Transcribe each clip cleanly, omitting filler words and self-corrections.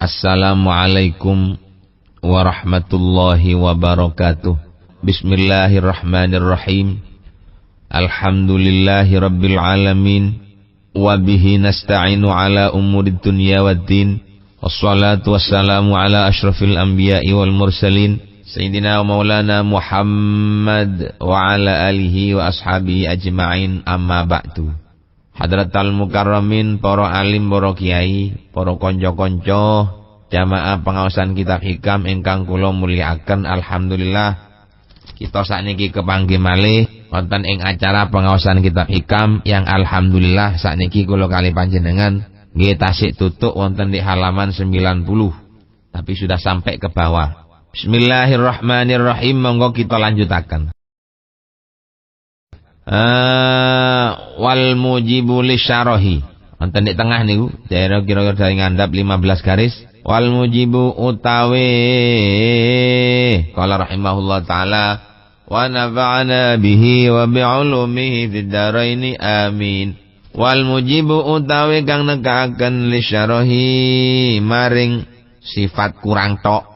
Assalamualaikum warahmatullahi wabarakatuh. Bismillahirrahmanirrahim. Alhamdulillahi rabbil alamin. Wabihi nasta'inu ala umurid dunya waddin. Wassalatu wassalamu ala ashrafil anbiya'i wal mursalin. Sayyidina wa maulana Muhammad wa ala alihi wa ashabihi ajma'in, amma ba'du. Hadratal mukarramin, para alim, para kiai, para konco-konco, jamaah pengawasan kitab hikam ingkang kula mulyakaken. Alhamdulillah kita sakniki kepanggih malih wonten ing acara pengawasan kitab hikam yang alhamdulillah sakniki kula kali panjenengan nggih tasik tutuk wonten di halaman 90, tapi sudah sampai ke bawah. Bismillahirrahmanirrahim. Monggo kita lanjutaken. Wal mujibu lisyarahi. Wonten di tengah niku, daerah kira-kira dari ngandap 15 garis. Wal mujibu utawi qala rahimahullah taala wa nafa'ana bihi wa bi'ulumihi fid dharaini amin. Wal mujibu utawi kang nekakaken lisyarahi maring sifat kurang tok,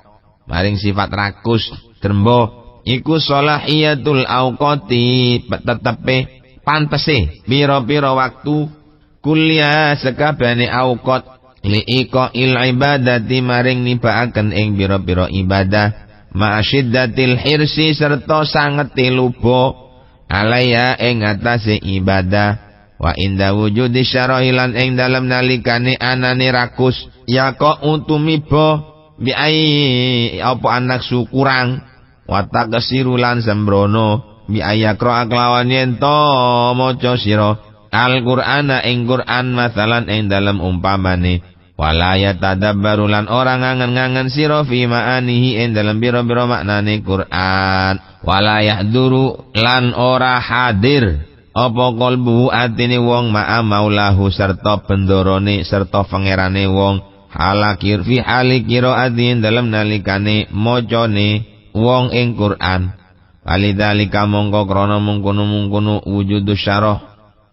maring sifat rakus drembo iku sholahiyatul auqati, tetepe pantese pira-pira waktu kuliah sekabehane auqat liika il ibadati maring nibaaken ing pira-pira ibadah ma'asyiddatil hirsi serta sangete luba alaya ing atase ibadah wa inda wujudi syarahi lan ing dalem nalikane anane rakus yaka utumiba bi ai apa anak syukurang watak kesirulan sembrono bi ayakra kelawan yen to maca sira Al-Qur'ana ing Qur'an masalan ing dalem umpamane wala yatadabbaru lan ora ngangen-ngangen sira fi ma'anihi ing dalem pira-pira maknane Qur'an wala yahduru lan ora hadir apa qalbu atine wong ma'a maulahu serta bendorone serta pangerane wong halakir fi hali qiraatin dalem nalikane macane wong ing Quran. Walidzalika mongko krana mungkono-mungkono wujudu syarah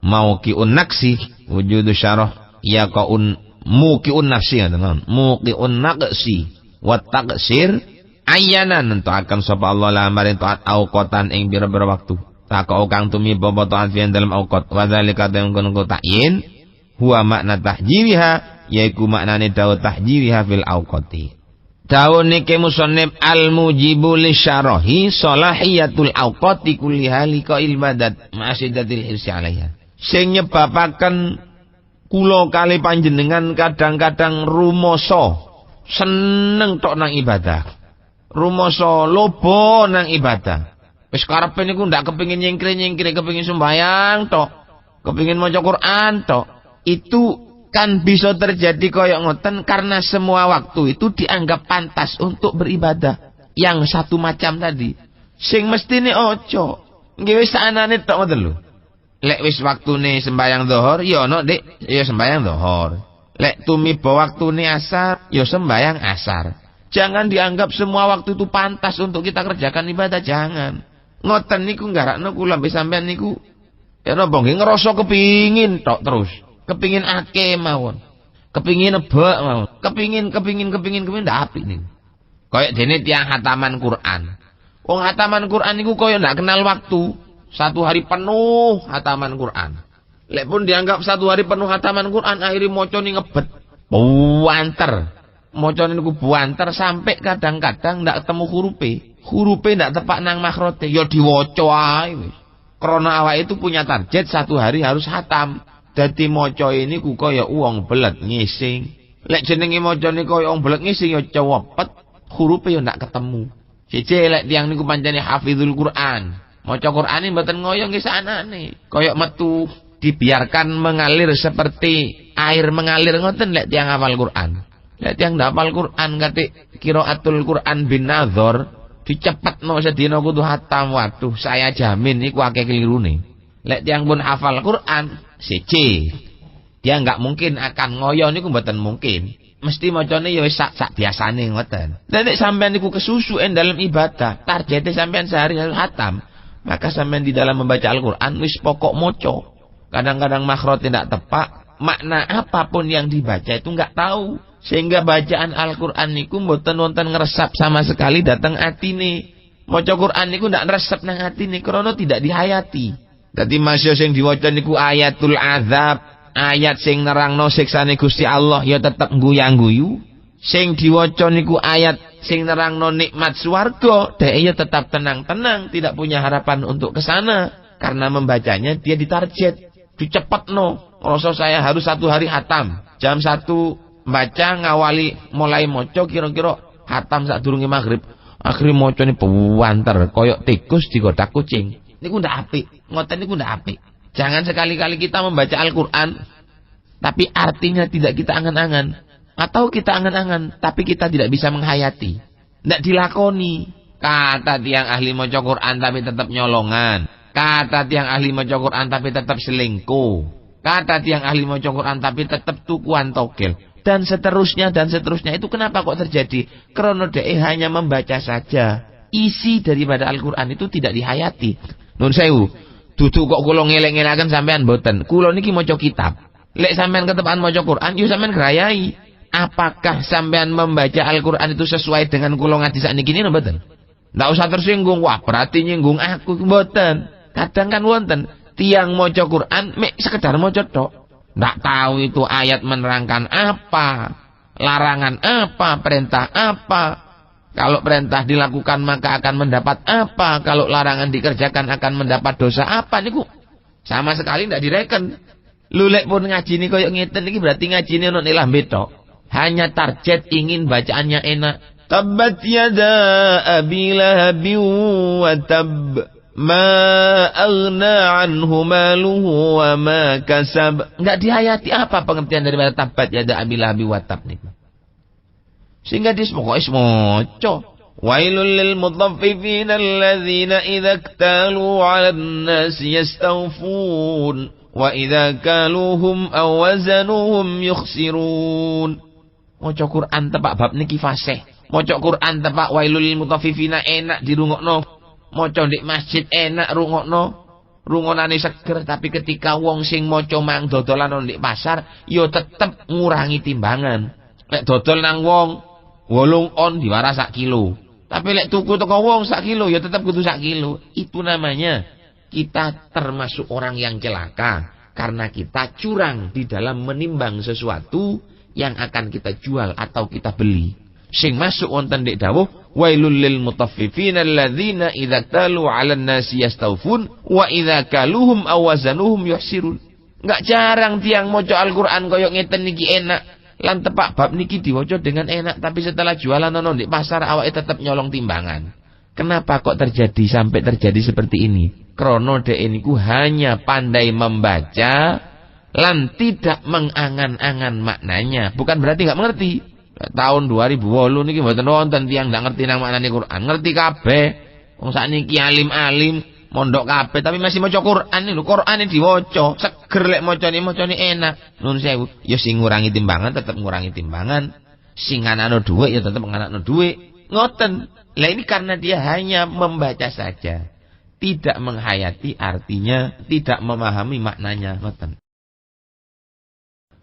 mauqiun naksi, wujudu syarah yaqaun muqiun nafsi tenan, muqiun naqsi wa taqsir ayyana nentuaken sapa Allah la maring taat auqatan ing pira-pira waktu. Takau kang tumiba taat fian dalam auqat. Wadzalika mungkono ta'yin huwa makna tahjiriha yaiku maknane dawu tahjiriha fil auqati. Dawu niki musannif al-mujibu lisyarahi salahiyatul auqati kulliha liqa ibadat ma'asidatil hirsi alaiha. Sing nyebabaken kula kali panjenengan kadang-kadang rumoso seneng tok nang ibadah. Rumoso lobo nang ibadah. Wis karepe niku ndak kepengin nyengkre-nyengkre, kepengin sembayang tok, kepengin maca Quran tok. Itu kan bisa terjadi koyok ngoten karena semua waktu itu dianggap pantas untuk beribadah. Yang satu macam tadi. Sing mestine ojo. Nggih wis anane tok ngoten lho. Lek wis waktune sembayang zuhur, ya ono Dik, ya sembayang zuhur. Lek tumiba waktune asar, ya sembayang asar. Jangan dianggap semua waktu itu pantas untuk kita kerjakan ibadah, jangan. Ngoten niku nggarakno kula mbek sampean niku ya napa nggih ngrasa kepingin tok terus. Kepingin akeh mawon. Kepingin nebak mawon. Kepingin ndak apik niku. Kayak dene tiyang hataman Quran. Wong hataman Quran niku kaya ndak kenal waktu. Satu hari penuh hataman Quran. Lek pun dianggap satu hari penuh hataman Quran, akhirnya mocone ngebet. Buanter. Mocone niku buanter sampai kadang-kadang ndak ketemu hurufe. Hurufe ndak tepak nang makhrote. Ya diwaca ae wis. Krana awake itu punya target satu hari harus hatam. Dadi maca ini ku kaya wong belet ngising. Lek jenenge macane kaya wong belet ngising ya cewepet, hurufe ya ndak ketemu. Siji lek tiyang niku pancene hafizul Quran. Maca Qur'ane mboten ngoyo nggih sanane. Kaya metu dibiarkan mengalir seperti air mengalir ngoten lek tiyang hafal Quran. Lek tiyang ndak hafal Quran katik qiraatul Quran bin nazar dicepetno sedina kudu hatam. Waduh, saya jamin iku akeh kelirune. Lek tiyang pun hafal Quran siji, dia enggak mungkin akan ngoyo niku mboten mungkin. Mesti macane ya wis sak biasane ngoten. Lah nek sampean niku kesusu dalam ibadah, targete sampean sehari harus hatam, maka sampean di dalam membaca Al-Qur'an wis pokok maca. Kadang-kadang makhraj tidak tepat, makna apapun yang dibaca itu enggak tahu. Sehingga bacaan Al-Qur'an niku mboten wonten ngresap sama sekali dateng atine. Maca Qur'an niku ndak ngresep nang atine krana tidak dihayati. Dadi masya sing diwaca niku ayatul azab, ayat sing nerangno siksane Gusti Allah ya tetep guyang-guyu. Sing diwaca niku ayat sing nerangno nikmat swarga, dhek ya tetap tenang-tenang, tidak punya harapan untuk ke sana karena membacanya dia ditarget, dicepetno. Rasa saya harus 1 hari hatam. Jam 1 baca ngawali mulai maca kira-kira hatam sadurunge maghrib. Akhire macane puwanter koyok tikus digodak kucing. Niku ndak apik. Ngoten niku ndak apik. Jangan sekali-kali kita membaca Al-Qur'an tapi artinya tidak kita angan-angan, atau kita angan-angan tapi kita tidak bisa menghayati. Ndak dilakoni. Kata tiang ahli maca Qur'an tapi tetap nyolongan. Kata tiang ahli maca Qur'an tapi tetap selingkuh. Kata tiang ahli maca Qur'an tapi tetap tukuan togel. Dan seterusnya. Itu kenapa kok terjadi? Karena dia hanya membaca saja. Isi daripada Al-Qur'an itu tidak dihayati. Nun sewu, duduk kok kula ngelek-ngelaken sampean mboten. Kula niki maca kitab. Lek sampean ketepan maca Qur'an, yo sampean grayai. Apakah sampean membaca Al-Qur'an itu sesuai dengan kula ngaji sakniki niki mboten? Ndak usah tersinggung, wah berarti nyinggung aku, mboten. Kadang kan wonten tiang maca Qur'an mek sekedar maca tok. Ndak tahu itu ayat menerangkan apa, larangan apa, perintah apa. Kalau perintah dilakukan maka akan mendapat apa, kalau larangan dikerjakan akan mendapat dosa apa niku sama sekali ndak direken. Lulek pun ngaji ni koyo ngeten iki berarti ngajine ono nilah betok. Hanya target ingin bacaannya enak. Tabbat yada abi lahabin wa tab. Ma aghna anhu maluhu wa ma kasab. Enggak dihayati apa pengertian daripada tabat yada abil abi watab niku. Sehingga dia pokoknya semoco. Wailul lil mutaffifin alladzina idza iktalu 'alan nasi yastawfun wa idza kaluhum aw wazanuhum yukhsirun. Maca Quran tepak bab niki fasih. Maca Quran tepak wailul lil mutaffifina enak dirungokno. Maca ndek masjid enak rungokno, rungonane seger, tapi ketika wong sing maca mang dodolan ndek pasar, yo tetep ngurangi timbangan. Lek dodol nang wong 8 on diwaras 1 kilo. Tapi lek tuku teko wong 1 kilo, yo tetep kudu 1 kilo. Itu namanya kita termasuk orang yang celaka karena kita curang di dalam menimbang sesuatu yang akan kita jual atau kita beli. Sing masuk wonten ndek dawuh wailul lil mutaffifin alladzina idza talu 'alan nasi yastawfun wa idza kaluhum aw wazanuhum yuhsirun. Enggak jarang tiang maca Al-Qur'an koyo ngeten niki enak. Lan tepak bab niki diwaca dengan enak tapi setelah jualan ono ndek pasar awake tetep nyolong timbangan. Kenapa kok terjadi sampai terjadi seperti ini? Krana dhek niku hanya pandai membaca lan tidak mengangan-angan maknanya. Bukan berarti enggak mengerti. Tahun 2008 niki mboten wonten tiyang ndak ngerti nang maknane Quran. Ngerti kabeh. Wong sakniki alim-alim, mondok kabeh tapi masih maca Quran lho. Qur'ane diwaca, seger lek macane enak. Nun sewu, ya sing ngurangi timbangan tetep ngurangi timbangan. Sing anakno dhuwit ya tetep anakno dhuwit. Ngoten. Lah ini karena dia hanya membaca saja. Tidak menghayati artinya, tidak memahami maknanya. Ngoten.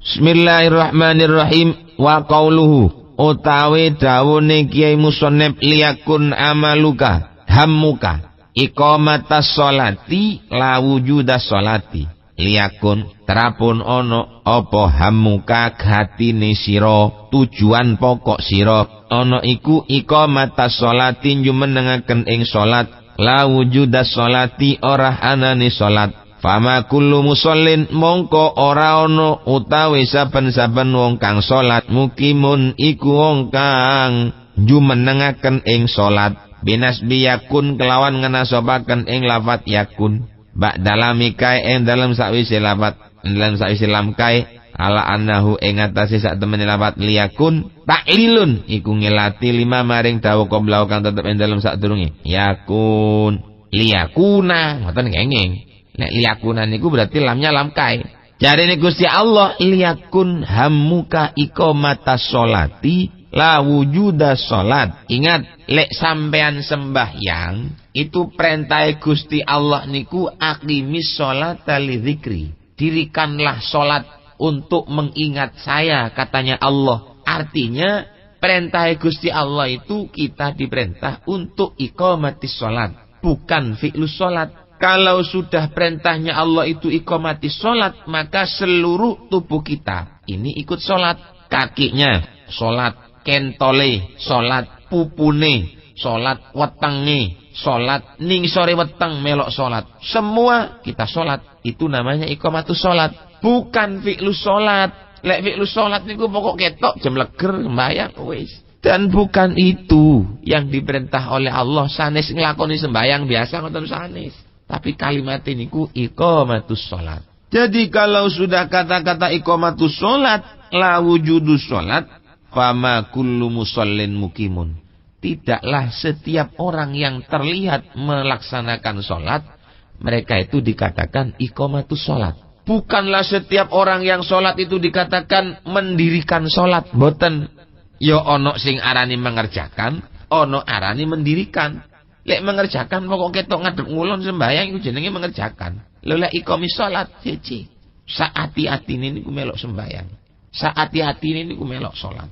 Bismillahirrahmanirrahim. Wa qauluhu utawi dawune Kiai Musannif liyakun amaluka hammuka iqamatas sholati la wujudas sholati. Liyakun terapun ono apa hammuka gatine sira, tujuan pokok sira ana iku iqamatas sholati jumenengaken ing salat, la wujudas sholati ora anane salat. Fama kullu musallin mongko ora ana utawi saben-saben wong kang salat mukimun iku wong kang jumenengaken ing salat binasbi yakun kelawan ngenasobaken ing lafat yakun ba'dalami kae ing dalem sakwise lafat dalam sakwise lam kae ala annahu ing atase sak temene lafat liyakun taklilun iku ngelati 5 maring dawuh qabla kang tetep ing dalem sadurunge yakun liyakuna ngoten kenging. Nek liyakunan niku berarti lamnya lam kai. Jarine Gusti Allah liyakun hammuka iqamatas sholati la wujudas sholat. Ingat lek sampean sembahyang itu perintah Gusti Allah niku aqimis sholata li dzikri. Dirikanlah sholat untuk mengingat saya katanya Allah. Artinya perintah Gusti Allah itu kita diperintah untuk iqamatis sholat, bukan fi'lus sholat. Kalau sudah perintahnya Allah itu iqamatis sholat, maka seluruh tubuh kita ini ikut sholat. Kakinya sholat, kentole sholat, pupune sholat, wetenge sholat, ning sore weteng melok sholat. Semua kita sholat. Itu namanya iqamatus sholat, bukan fi'lus sholat. Lek fi'lus sholat niku pokok ketok jam leger sembayang wis. Dan bukan itu yang diperintah oleh Allah. Sanes nglakoni sembayang biasa ngoten sanes. Tapi kalimat ini ku iqamatus sholat. Jadi kalau sudah kata-kata iqamatus sholat, la wujudus sholat, fama kullu musallin mukimun. Tidaklah setiap orang yang terlihat melaksanakan sholat, mereka itu dikatakan iqamatus sholat. Bukanlah setiap orang yang sholat itu dikatakan mendirikan sholat. Boten. Yo ono sing arani mengerjakan, ono arani mendirikan. Lek mengerjakan pokok ketok ngadep ngulon sembahyang itu jenenge mengerjakan. Lek iqamis sholat siji. Saati-atine niku melok sembahyang. Saati-atine niku melok sholat.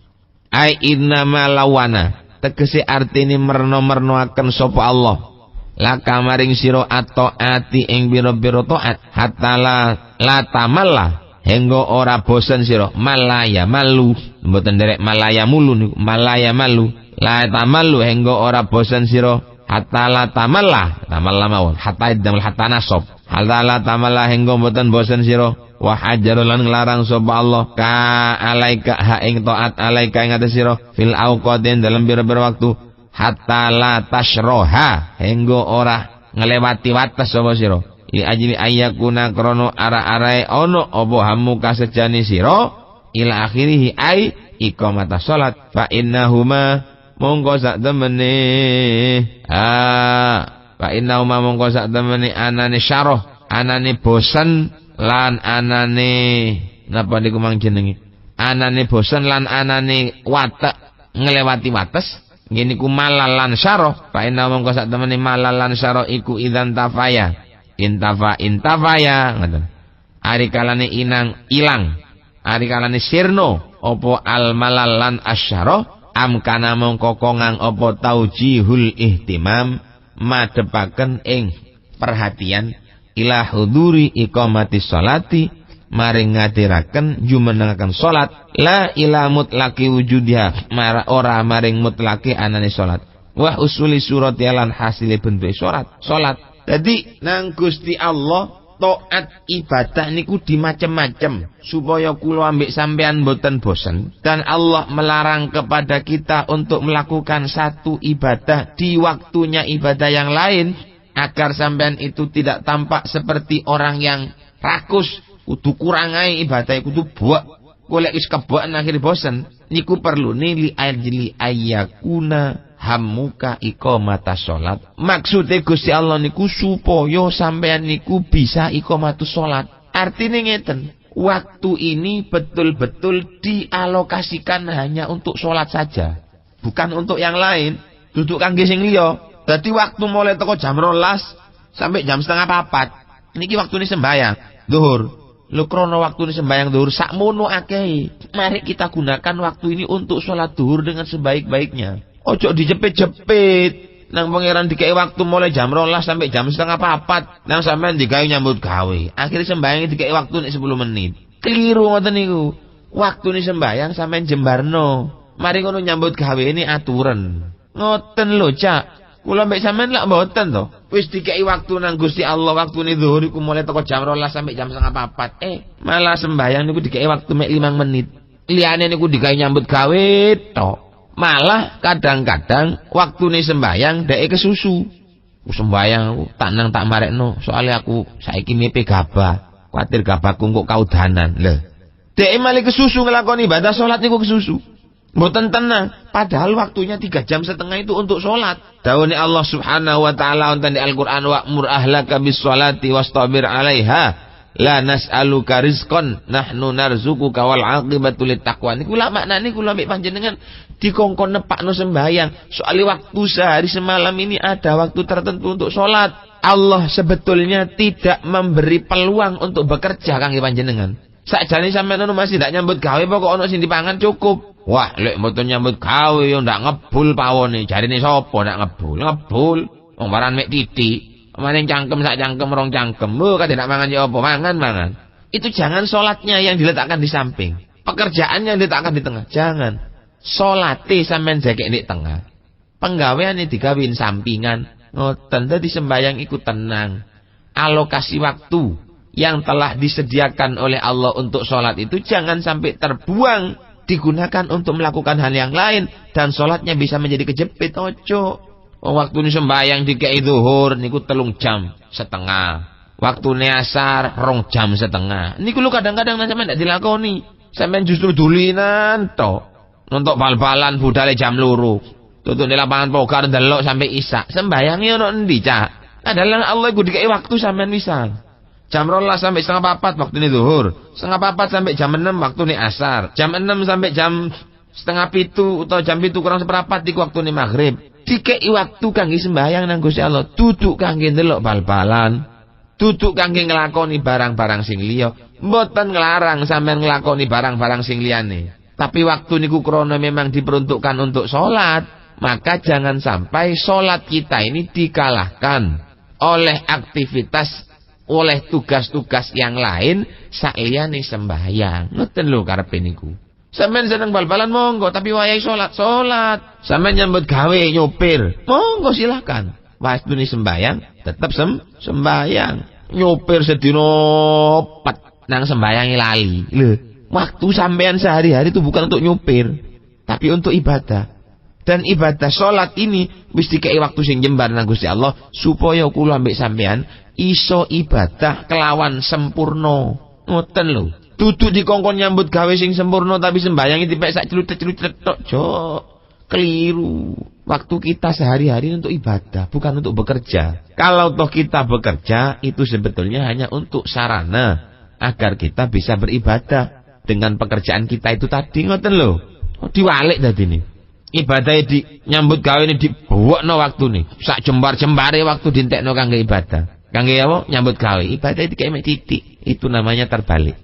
Ai innama lawana. Tegese artine merno-mernoaken sapa Allah. Laka maring sira ataati ing biro-biro taat hatta la tamalla hingga ora bosen sira malaya malu mboten derek malaya mulu niku malaya malu la tamallu hingga ora bosen sira hatta la tamalla mawon hatta idamul hatta nasab hatta la tamalla hingga mboten bosen sira wa hajarul lan nglarang sapa Allah ka alaika ha ing taat alaika ing atas sira fil auqatin dalam biro-biro waktu hatta la tashroha hingga ora ngelewati wates sapa sira li ajli ayyakuna krono ara-arae ono apa hamu kasejane sira ila akhirih ai iqamatas salat fa innahuma mongko sak temene fa innahuma mongko sak temene anane syarah anane bosen lan anane napa niku mang jenenge anane bosen lan anane watek ngelewati wates. Gini ku malalan syarah. Fa inna mongko sak temene malalan syarah iku idzan tafaya. Intafaya ngoten. Ari kalane inang ilang. Ari kalane sirno apa al malalan asyarah amkana mongko kongang apa taujihul ihtimam madepaken ing perhatian ila huduri iqamatis sholati maring ngadiraken jumenengaken salat la ila mutlaqi wujudiha ora maring mutlaqi anane salat wa usuli surati lan hasile bentuk salat. Jadi nang Gusti Allah taat ibadah niku di macem-macem supaya kula ambek sampean boten bosen dan Allah melarang kepada kita untuk melakukan satu ibadah di waktunya ibadah yang lain agar sampean itu tidak tampak seperti orang yang rakus. Kudu kurang ae ibadah kudu buak. Golek wis kebak akhir bosen. Niku perlu li ajli ayyakuna hammuka iqamatas salat. Maksude Gusti Allah niku supaya sampean niku bisa iqamatus salat. Artine ngeten, waktu ini betul-betul dialokasikan hanya untuk salat saja. Bukan untuk yang lain. Duduk kangge sing liya. Dadi waktu mulai teko jam 12 sampai jam 3:30. Niki waktune sembahyang zuhur. Lho krono waktu ini sembahyang zuhur sakmono akeh. Mari kita gunakan waktu ini untuk sholat zuhur dengan sebaik-baiknya. Ojo dijepit-jepit. Nang pangeran dikai waktu mulai jam 12 sampai jam 3:30. Nang sampean digawe nyambut gawe. Akhirnya sembahyang dikai waktu nek 10 menit. Keliru ngoten niku. Waktu ini sembahyang sampean jembarno. Mari ngono nyambut gawe ini aturan. Ngoten lho, Cak. Kula mbek sampean lak mboten to. Wis dikeki waktu nang Gusti Allah waktune zuhur iku mulai teko jam 12 sampai jam 3:30. Malah sembahyang niku dikeki waktu mek 5 menit. Liyane niku digawe nyambut gawe tok. Malah kadang-kadang waktune sembahyang deke kesusu. Ku sembahyang aku tak nang tak marekno, soalnya aku saiki mipe gabah. Kuwatir gabahku kok kaudanan. Lho. Deke malah kesusu nglakoni ibadah salat niku kesusu. Mboten tenang, padahal waktunya 3,5 jam itu untuk sholat. Dawuhne Allah Subhanahu wa taala wonten di Al-Qur'an wa'mur ahlaka bis sholati wastabir 'alaiha la nas'aluka rizqan nahnu narzuquka wal 'aqibatu littaqwa. Niku lak maknane kula mbek panjenengan dikongkon nepakno sembahyang. Soale waktu sehari semalam ini ada waktu tertentu untuk sholat. Allah sebetulnya tidak memberi peluang untuk bekerja kangge panjenengan. Sakjane sampean ono masih ndak nyambut gawe pokok ono sing dipangan cukup. Wah, lek mboten nyambut gawe yo ndak ngebul pawone. Jarine sapa ndak ngebul? Ngebul. Wong baran mek titik. Maning cangkem sak cangkem rong cangkem. Lho kate ndak mangan yo apa? Mangan. Itu jangan salatnya yang diletakkan di samping. Pekerjaannya yang diletakkan di tengah. Jangan. Salate sampean jekek di tengah. Penggaweane digawin sampingan. Ngoten dadi sembayang iku tenang. Alokasi waktu yang telah disediakan oleh Allah untuk sholat itu jangan sampai terbuang, digunakan untuk melakukan hal yang lain dan sholatnya bisa menjadi kejepit. Ojo. Waktu ini sembahyang dikei zuhur niku 3,5 jam. Waktu ini asar 2 jam setengah. Niku lu kadang-kadang sampean ndak dilakoni. Sampean justru dulinan to. Nonton bal-balan budale jam 2. Tutuk di lapangan poker ndelok sampai isak. Sembayangnya ono endi, Cak? Adalah Allah iku dikei waktu sampean bisa. Jam 12 sampai 3:30 waktu ini zuhur. 3:30 sampai jam 6 waktu ini asar. Jam 6 sampai jam 6:30 atau jam 7 kurang 1/4 iku waktu ini maghrib. Dikei waktu kangge sembahyang nang Gusti Allah. Duduk kangge ndelok bal-balan. Duduk kangge nglakoni barang-barang sing liya. Mboten nglarang sampean nglakoni barang-barang sing liyane. Tapi waktu niku krana memang diperuntukkan untuk salat, maka jangan sampai salat kita ini dikalahkan oleh aktivitas, oleh tugas-tugas yang lain sakliyane sembahyang. Ngoten lho karepe niku. Sampeyan seneng bal-balan monggo, tapi wayahe salat. Sampeyan nyambut gawe nyopir, monggo silakan. Waktune sembahyang tetep sembahyang. Nyopir sedina 4 nang sembahyange lali. Lho, waktu sampeyan sehari-hari itu bukan untuk nyopir, tapi untuk ibadah. Dan ibadah salat ini wis dikei waktu sing jembar nang Gusti Allah supaya kula ambek sampean iso ibadah kelawan sempurna. Ngoten lho. Duduk dikongkon nyambut gawe sing sempurna tapi sembayangi dipek sak celutet-celutet tok, Jok. Keliru. Waktu kita sehari-hari untuk ibadah, bukan untuk bekerja. Kalau toh kita bekerja, itu sebetulnya hanya untuk sarana agar kita bisa beribadah dengan pekerjaan kita itu tadi. Ngoten lho. Diwalik dadi ini. Ibadah di nyambut gawe ini dibuakno waktu nih. Sak jembar-jembare waktu dintekno kangge ibadah. Kangge apa? Nyambut gawe. Ibadah itu kayak titik. Itu namanya terbalik.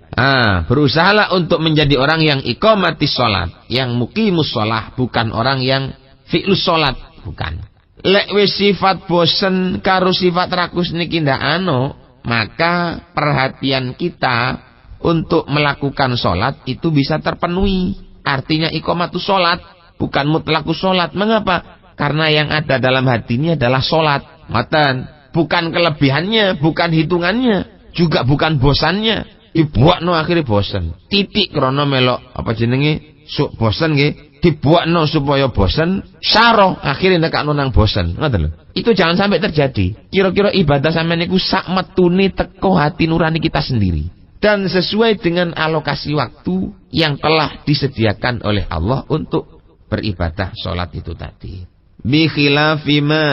Berusahalah untuk menjadi orang yang iqamatis sholat, yang muqimus sholat, bukan orang yang fi'lus sholat, bukan. Lek wis sifat bosen karo sifat rakus niki ndak ano, maka perhatian kita untuk melakukan sholat itu bisa terpenuhi. Artinya iqamatus sholat, bukan mutlakus sholat. Mengapa? Karena yang ada dalam hati ini adalah sholat. Ngoten. Bukan kelebihannya, bukan hitungannya, juga bukan bosannya. Dibuakno akhirnya bosan. Titik krono melok apa jenenge? Bosan nggih. Dibuakno supaya bosan, syaro akhirnya nekakno nang bosan. Ngoten lho. Itu jangan sampai terjadi. Kira-kira ibadah sampeyan niku sak metune teko hati nurani kita sendiri. Dan sesuai dengan alokasi waktu yang telah disediakan oleh Allah untuk beribadah sholat itu tadi. Bi khilafi ma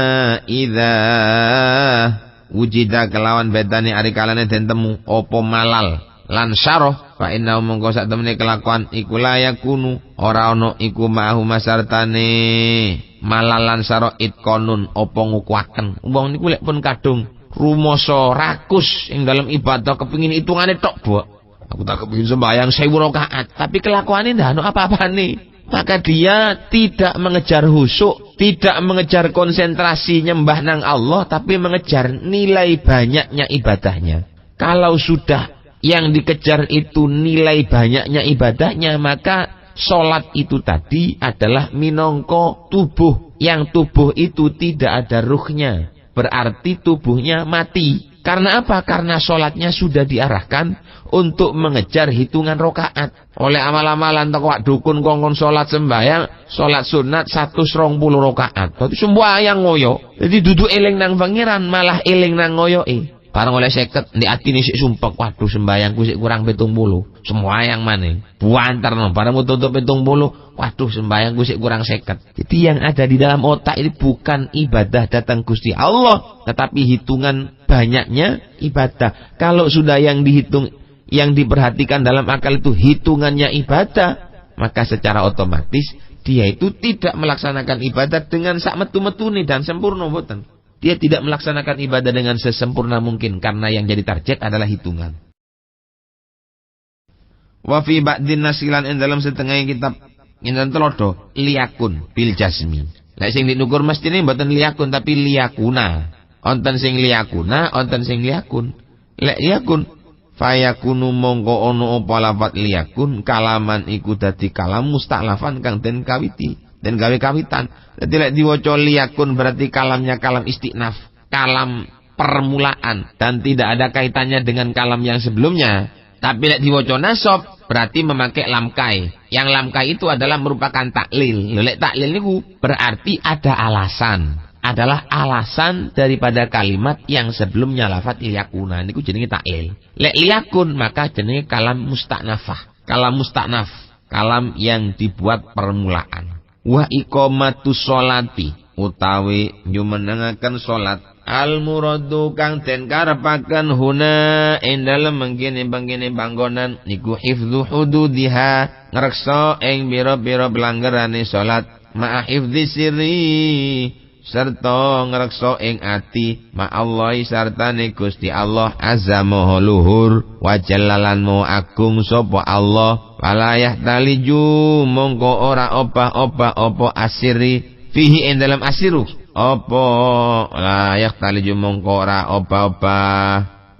idza wujida kelawan bedane ari kalane den temu apa malal lan syarah fa inna mongko sak temene kelakuan iku layakunu ora ana iku ma'hu masartane malal lan syarah itqanun apa ngukuaken. Wong niku lek pun kadung rumoso rakus ing dalam ibadah kepengin hitungane tok, Bok. Aku tak kepengin sembahyang 1000 rakaat, tapi kelakuane ndak ono apa-apane. Maka dia tidak mengejar khusyuk, tidak mengejar konsentrasi nyembah nang Allah, tapi mengejar nilai banyaknya ibadahnya. Kalau sudah yang dikejar itu nilai banyaknya ibadahnya, maka sholat itu tadi adalah minangka tubuh. Yang tubuh itu tidak ada ruhnya. Berarti tubuhnya mati. Karena apa? Karena sholatnya sudah diarahkan untuk mengejar hitungan rokaat. Oleh amal-amalan toko dukun kongkon sholat sembahyang, sholat sunat 120 rokaat. Berarti sembahyang ngoyo. Jadi duduk eling nang pangeran, malah eling nang ngoyo. Barang oleh 50 di atine sik sumpek, waduh sembahyangku sik kurang 70. Sembahyang maneh. Buantar no, barang tutup 70, waduh sembahyangku sik kurang 50. Jadi yang ada di dalam otak ini bukan ibadah datang Gusti Allah, tetapi hitungan banyaknya ibadah. Kalau sudah yang dihitung, yang diperhatikan dalam akal itu hitungannya ibadah, maka secara otomatis dia itu tidak melaksanakan ibadah dengan sak metu-metune dan sempurna boten. Dia tidak melaksanakan ibadah dengan sesempurna mungkin karena yang jadi target adalah hitungan. Wa fi ba'din nasilan ing dalam setengah kitab inten telodo liyakun bil jasmi. Lek sing dinukur mestine mboten liyakun tapi liyakuna. Onten sing liyakuna, onten sing liyakun. Lek liyakun fayakunu mongko ono apa lafat liyakun kalaman iku dadi kalam mustaklafan kang den kawiti den gawe kawitan. Dadi lek diwaca liyakun berarti kalamnya kalam istinaf, kalam permulaan dan tidak ada kaitannya dengan kalam yang sebelumnya. Tapi lek diwaca nasab berarti memakai lamkai. Yang lamkai itu adalah merupakan taklil. Lek taklil niku berarti ada alasan. Adalah alasan daripada kalimat yang sebelumnya lafat liyakuna niku jenenge taklil. Lek liyakun maka jenenge kalam mustaknafah. Kalam mustaknaf, kalam yang dibuat permulaan. Wa iqamatus sholati utawi nyumenengaken salat al muradu kang den karepaken huna ing dalem mengkene panggonan niku hifdzu hududiha ngreksa ing pira-pira pelanggarane salat ma hifdzi sirri serta ngreksa ing ati ma Allah sartane Gusti Allah azza maha luhur wa jallalan mo agung sapa Allah walayah taliju mongko ora obah-obah apa asiri fihi ing dalam asiru apa layak taliju mongko ora obah-obah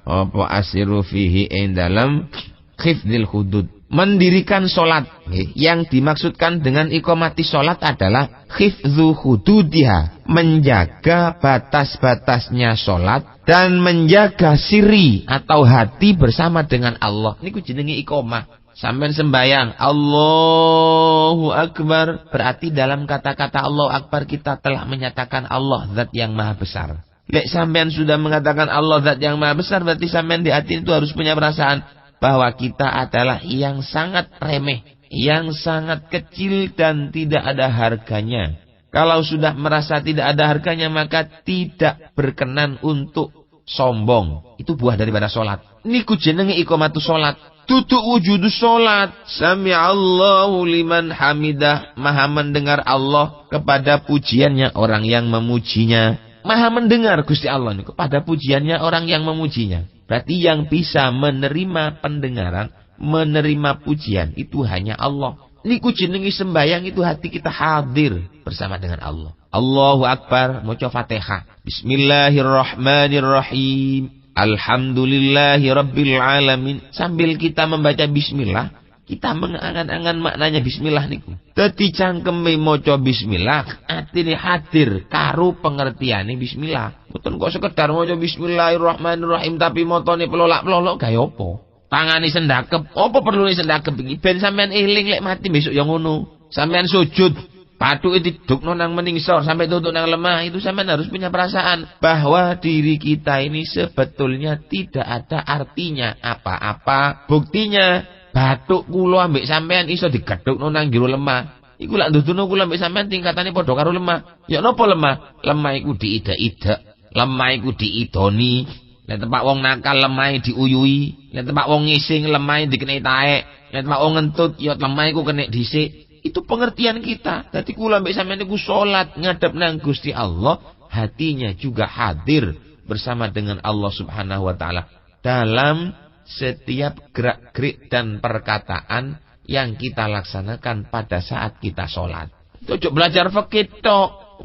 apa asiru fihi ing dalam khifdil hudud. Mendirikan solat. Yang dimaksudkan dengan iqamati solat adalah khifdzu hududiha, menjaga batas-batasnya solat dan menjaga siri atau hati bersama dengan Allah. Ini ku jenenge iqamah. Sampai sembayang Allahu Akbar, berarti dalam kata-kata Allahu Akbar kita telah menyatakan Allah zat yang maha besar. Lek sampean sudah mengatakan Allah zat yang maha besar, berarti sampean di hati itu harus punya perasaan bahwa kita adalah yang sangat remeh, yang sangat kecil dan tidak ada harganya. Kalau sudah merasa tidak ada harganya maka tidak berkenan untuk sombong. Itu buah daripada sholat. Niku jenenge iqamatus sholat. Tutuk wujudus sholat. Sami'allahu liman hamidah. Maha mendengar Allah kepada pujiannya orang yang memujinya. Maha mendengar Gusti Allah niku kepada pujiannya orang yang memujinya. Berarti yang bisa menerima pendengaran, menerima pujian itu hanya Allah. Niku jenengi sembayang itu hati kita hadir bersama dengan Allah. Allahu Akbar, maca Fatihah. Bismillahirrahmanirrahim. Alhamdulillahi rabbil alamin. Sambil kita membaca bismillah, kita mengangan-angan maknanya bismillah niku. Dadi cangkeme maca bismillah, atine hadir karo pengertiane bismillah. Mboten kok sekedar maca bismillahirrahmanirrahim tapi motone pelolak-pelolok gawe apa? Tangane sendakep, apa perlune sendakep iki? Ben sampean eling lek mati besok ya ngono. Sampean sujud, patuke didukno nang meningsor sampai tutuk nang lemah, itu sampean harus punya perasaan bahwa diri kita ini sebetulnya tidak ada artinya apa-apa. Buktinya batuk kula ambek sampean iso digedhukno nang jero lemah. Iku lak nduduno kula ambek sampean tingkatane padha karo lemah. Ya napa lemah? Lemah iku diidak-idak, lemah iku diidoni. Nek tempat wong nakal lemah diuyui, nek tempat wong ngising lemah dikenai taek, nek tempat wong ngentut ya lemah iku kena dhisik. Itu pengertian kita. Dadi kula ambek sampean niku salat ngadep nang Gusti Allah, hatinya juga hadir bersama dengan Allah Subhanahu wa taala dalam setiap gerak-gerik dan perkataan yang kita laksanakan pada saat kita sholat. Ojo belajar fikih tok,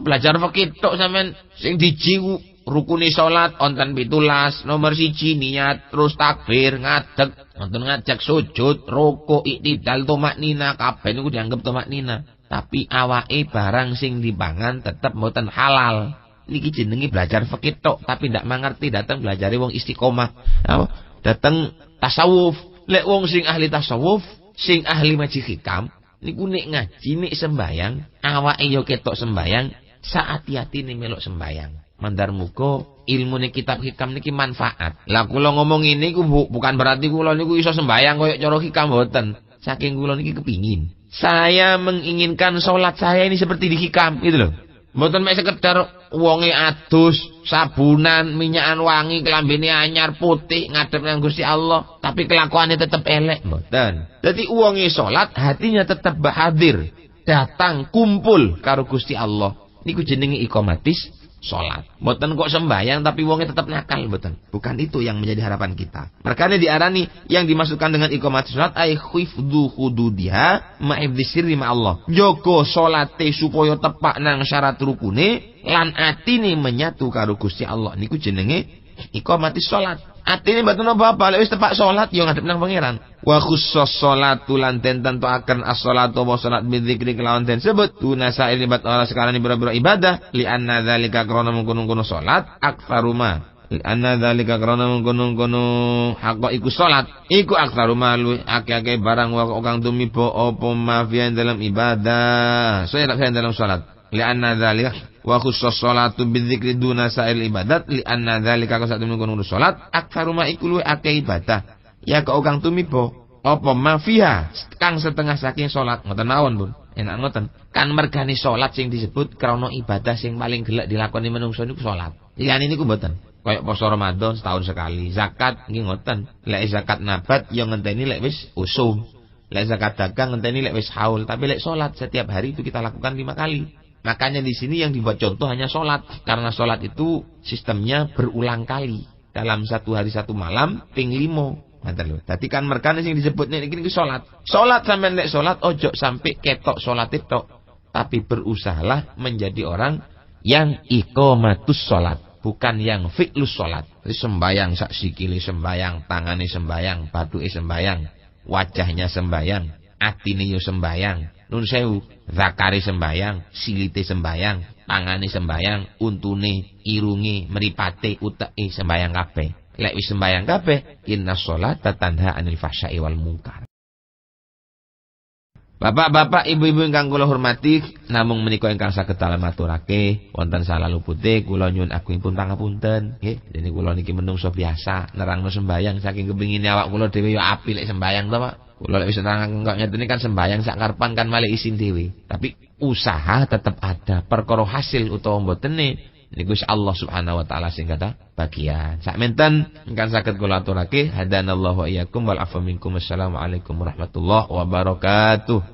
sampean sing diji rukuni sholat onten 17, nomor 1 niat, terus takbir, ngadeg, wonten ngajak sujud, rukuk, iktidal, tumaknina, kabeh niku dianggap tumaknina. Tapi awake barang sing dipangan tetep mboten halal. Niki jenenge belajar fikih tok, tapi ndak mangerti datang belajari wong istiqomah. Datang tasawuf. Lek wong sing ahli tasawuf, sing ahli maji hikam, niku nek ngaji nek sembayang, awake yo ketok sembayang, saati-atine melok sembayang. Mandar muga ilmune kitab hikam niki manfaat. Lah kula ngomong ini ku bukan berarti kula niku iso sembayang koyo cara hikam mboten. Saking kula niki kepingin. Saya menginginkan salat saya ini seperti di hikam gitu loh. Mboten mek sekedar wonge adus, sabunan, minyakan wangi, kelambine anyar putih ngadep nang Gusti Allah, tapi kelakuannya tetep elek, mboten. Dadi wonge salat, hatinya tetep hadir, datang kumpul karo Gusti Allah. Niku jenenge iqamatis salat. Mboten kok sembayang tapi wongnya tetap nakal, mboten. Bukan itu yang menjadi harapan kita. Makanya diarani yang dimasukkan dengan iqamatus salat ai khifdhu hududiha ma'ibdhi sirri ma Allah. Jaga salate supaya tepak nang syarat rukune lan atine menyatu karo Gusti Allah. Niku jenenge iqamatus salat. Atine mboten apa-apa, lek wis tepak salat yo ngadep nang pangeran. Wa khusus salatu lan den tentuaken as-salatu wa salat bidzikri kelawan den sebut tunasa ibadat ora sekarang biro-biro ibadah li anna dzalika krana mungkon-mungkon salat aktsaruma li anna dzalika krana mungkon-mungkon haqqa iku salat iku aktsaruma lu akeh-akeh barang wa kang tumiba apa mafian dalam ibadah saya tak dalam salat li anna dzalika wa khusus salatu bidzikri duna sa'il ibadat li anna dzalika ka satu mungkon salat aktsaruma iku lu akeh ibadah ya kok kang tumiba apa mafia kang setengah saking salat ngoten mawon Bun enak ngoten kan mergani salat sing disebut krana ibadah sing paling gelek dilakoni menungso niku salat liyane niku mboten kaya poso Ramadan setahun sekali zakat nggih ngoten lek zakat nabat yo ngenteni lek wis usum lek zakat dagang ngenteni lek wis haul tapi lek salat setiap hari itu kita lakukan 5 kali. Makanya di sini yang dibuat contoh hanya sholat. Karena sholat itu sistemnya berulang kali. Dalam satu hari satu malam, ping 5. Tadi kan merkane sing disebut ini sholat. Sholat sampai nek sholat, ojo sampai ketok sholat itu. Tapi berusahalah menjadi orang yang iqamatus sholat. Bukan yang fi'lus sholat. Jadi sembayang, sak sikili sembayang, tangane sembayang, batuke sembayang, wajahnya sembayang, atine yo sembayang. Nun sewu, zakari sembayang, silite sembayang, tangane sembayang, untune, irunge, mripate, uteke sembayang kabeh. Lek wis sembayang kabeh, inna sholata tanha 'anil fahsya'i wal munkar. Bapak-bapak, ibu-ibu ingkang kula hormati, namung menika ingkang saged kula maturake, wonten salah lupute kula nyuwun agungipun pangapunten, nggih. Dene kula niki menungso biasa nerangno sembayang saking kepingine awak kula dhewe yo apik lek sembayang to, Pak. Kula lek wis nerang kok ngeten kan sembayang sak karepan kan malih isin dhewe. Tapi usaha tetap ada, perkara hasil utawa mbotene niku Allah Subhanahu wa taala sing kata bagian. Sakmenten ingkang saged kula aturake, hadanallahu wa iyyakum wal afwa minkum. Assalamualaikum warahmatullahi wabarakatuh.